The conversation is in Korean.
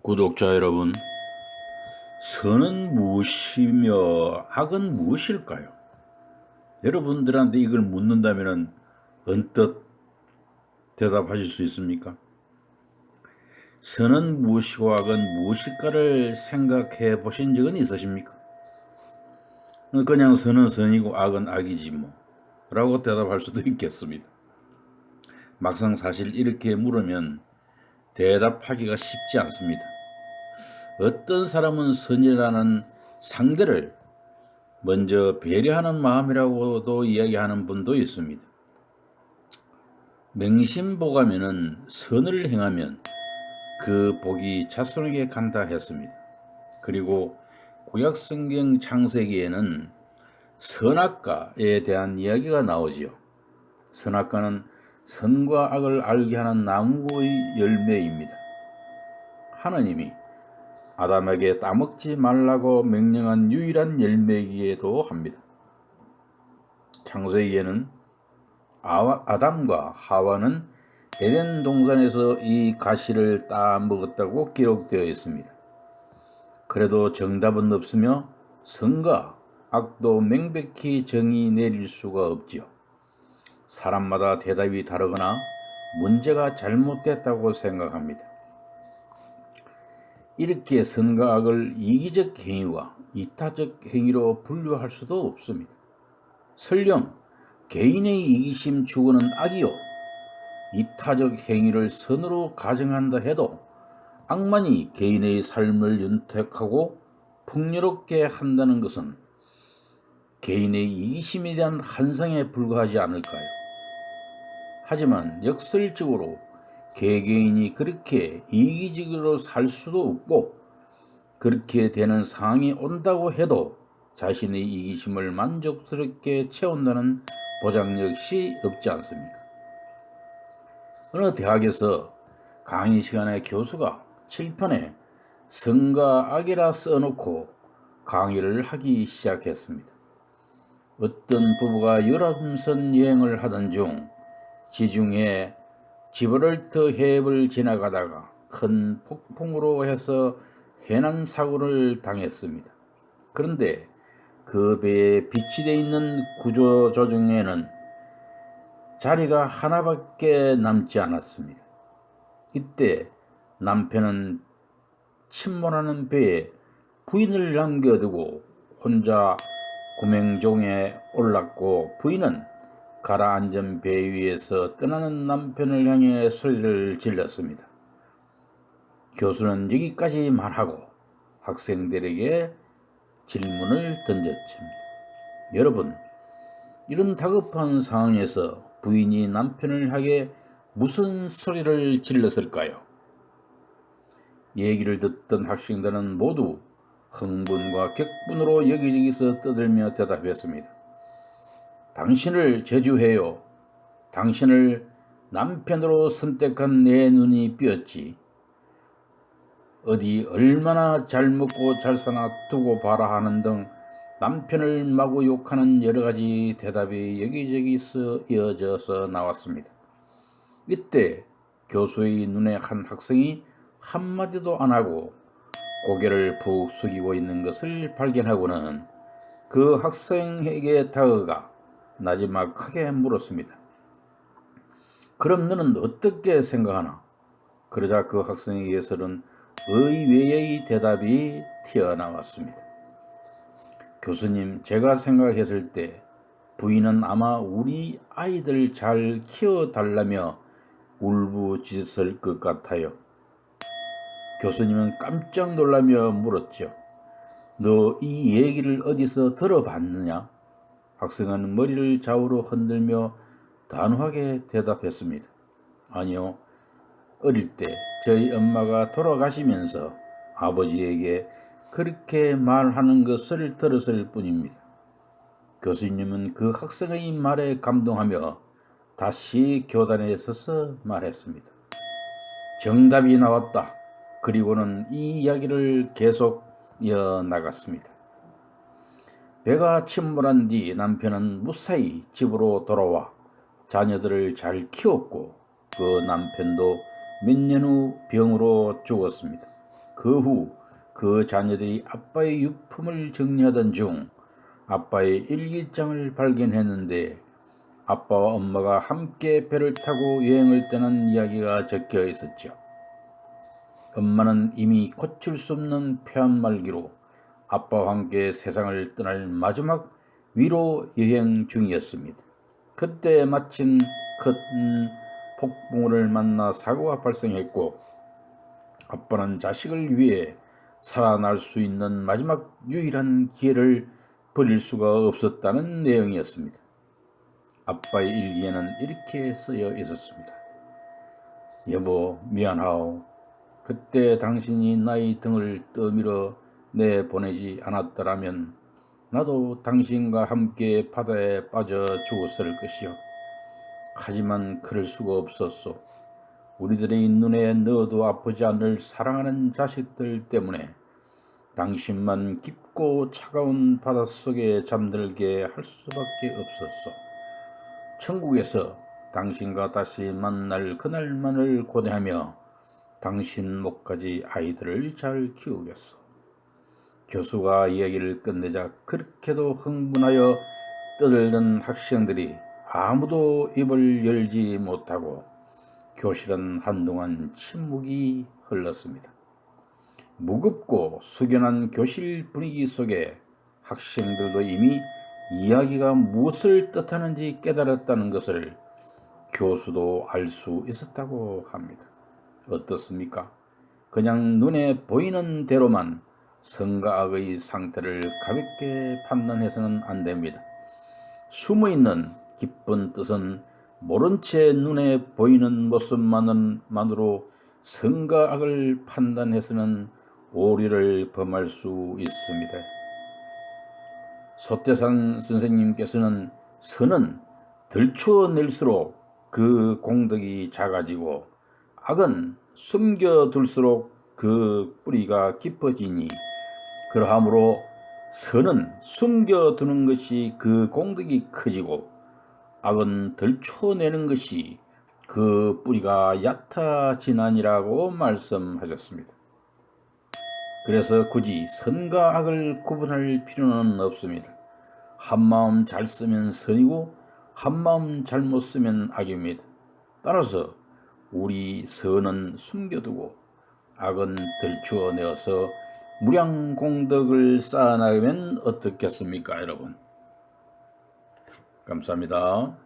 구독자 여러분, 선은 무엇이며 악은 무엇일까요? 여러분들한테 이걸 묻는다면 언뜻 대답하실 수 있습니까? 선은 무엇이고 악은 무엇일까를 생각해 보신 적은 있으십니까? 그냥 선은 선이고 악은 악이지 뭐 라고 대답할 수도 있겠습니다. 막상 사실 이렇게 물으면 대답하기가 쉽지 않습니다. 어떤 사람은 선이라는 상대를 먼저 배려하는 마음이라고도 이야기하는 분도 있습니다. 맹신보감에는 선을 행하면 그 복이 자손에게 간다 했습니다. 그리고 구약성경 창세기에는 선악과에 대한 이야기가 나오지요. 선악과는 선과 악을 알게 하는 나무의 열매입니다. 하나님이 아담에게 따먹지 말라고 명령한 유일한 열매이기도 합니다. 창세기에는 아담과 하와는 에덴 동산에서 이 가시를 따먹었다고 기록되어 있습니다. 그래도 정답은 없으며 선과 악도 명백히 정의 내릴 수가 없지요. 사람마다 대답이 다르거나 문제가 잘못됐다고 생각합니다. 이렇게 선과 악을 이기적 행위와 이타적 행위로 분류할 수도 없습니다. 설령 개인의 이기심 추구는 악이요, 이타적 행위를 선으로 가정한다 해도 악만이 개인의 삶을 윤택하고 풍요롭게 한다는 것은 개인의 이기심에 대한 환상에 불과하지 않을까요? 하지만 역설적으로 개개인이 그렇게 이기적으로 살 수도 없고 그렇게 되는 상황이 온다고 해도 자신의 이기심을 만족스럽게 채운다는 보장 역시 없지 않습니까? 어느 대학에서 강의 시간에 교수가 칠판에 선과 악이라 써놓고 강의를 하기 시작했습니다. 어떤 부부가 유람선 여행을 하던 중 지중해 지브랄터 해협을 지나가다가 큰 폭풍으로 해서 해난 사고를 당했습니다. 그런데 그 배에 비치되어 있는 구조조정에는 자리가 하나밖에 남지 않았습니다. 이때 남편은 침몰하는 배에 부인을 남겨두고 혼자 구명종에 올랐고 부인은 가라앉은 배 위에서 떠나는 남편을 향해 소리를 질렀습니다. 교수는 여기까지 말하고 학생들에게 질문을 던졌습니다. 여러분, 이런 다급한 상황에서 부인이 남편을 향해 무슨 소리를 질렀을까요? 얘기를 듣던 학생들은 모두 흥분과 격분으로 여기저기서 떠들며 대답했습니다. 당신을 저주해요. 당신을 남편으로 선택한 내 눈이 삐었지. 어디 얼마나 잘 먹고 잘 사나 두고 봐라 하는 등 남편을 마구 욕하는 여러 가지 대답이 여기저기서 이어져서 나왔습니다. 이때 교수의 눈에 한 학생이 한마디도 안 하고 고개를 푹 숙이고 있는 것을 발견하고는 그 학생에게 다가가 나지막하게 물었습니다. 그럼 너는 어떻게 생각하나? 그러자 그 학생에게서는 의외의 대답이 튀어나왔습니다. 교수님, 제가 생각했을 때 부인은 아마 우리 아이들 잘 키워달라며 울부짖었을 것 같아요. 교수님은 깜짝 놀라며 물었죠. 너 이 얘기를 어디서 들어봤느냐? 학생은 머리를 좌우로 흔들며 단호하게 대답했습니다. 아니요, 어릴 때 저희 엄마가 돌아가시면서 아버지에게 그렇게 말하는 것을 들었을 뿐입니다. 교수님은 그 학생의 말에 감동하며 다시 교단에 서서 말했습니다. 정답이 나왔다. 그리고는 이 이야기를 계속 이어나갔습니다. 배가 침몰한 뒤 남편은 무사히 집으로 돌아와 자녀들을 잘 키웠고 그 남편도 몇 년 후 병으로 죽었습니다. 그 후 그 자녀들이 아빠의 유품을 정리하던 중 아빠의 일기장을 발견했는데 아빠와 엄마가 함께 배를 타고 여행을 떠난 이야기가 적혀 있었죠. 엄마는 이미 고칠 수 없는 폐암말기로 아빠와 함께 세상을 떠날 마지막 위로 여행 중이었습니다. 그때 마침 큰 폭풍우를 만나 사고가 발생했고 아빠는 자식을 위해 살아날 수 있는 마지막 유일한 기회를 버릴 수가 없었다는 내용이었습니다. 아빠의 일기에는 이렇게 쓰여 있었습니다. 여보, 미안하오. 그때 당신이 나의 등을 떠밀어 내보내지 않았더라면 나도 당신과 함께 바다에 빠져 죽었을 것이오. 하지만 그럴 수가 없었소. 우리들의 눈에 넣어도 아프지 않을 사랑하는 자식들 때문에 당신만 깊고 차가운 바닷속에 잠들게 할 수밖에 없었소. 천국에서 당신과 다시 만날 그날만을 고대하며 당신 목까지 아이들을 잘 키우겠소. 교수가 이야기를 끝내자 그렇게도 흥분하여 떠들던 학생들이 아무도 입을 열지 못하고 교실은 한동안 침묵이 흘렀습니다. 무겁고 숙연한 교실 분위기 속에 학생들도 이미 이야기가 무엇을 뜻하는지 깨달았다는 것을 교수도 알 수 있었다고 합니다. 어떻습니까? 그냥 눈에 보이는 대로만 선과 악의 상태를 가볍게 판단해서는 안 됩니다. 숨어있는 깊은 뜻은 모른 채 눈에 보이는 모습만으로 선과 악을 판단해서는 오류를 범할 수 있습니다. 소태산 선생님께서는 선은 들추어낼수록 그 공덕이 작아지고 악은 숨겨둘수록 그 뿌리가 깊어지니 그러하므로 선은 숨겨두는 것이 그 공덕이 커지고 악은 들춰내는 것이 그 뿌리가 얕아지나니라고 말씀하셨습니다. 그래서 굳이 선과 악을 구분할 필요는 없습니다. 한마음 잘 쓰면 선이고 한마음 잘못 쓰면 악입니다. 따라서 우리 선은 숨겨두고 악은 들추어내어서 무량공덕을 쌓아나가면 어떻겠습니까, 여러분? 감사합니다.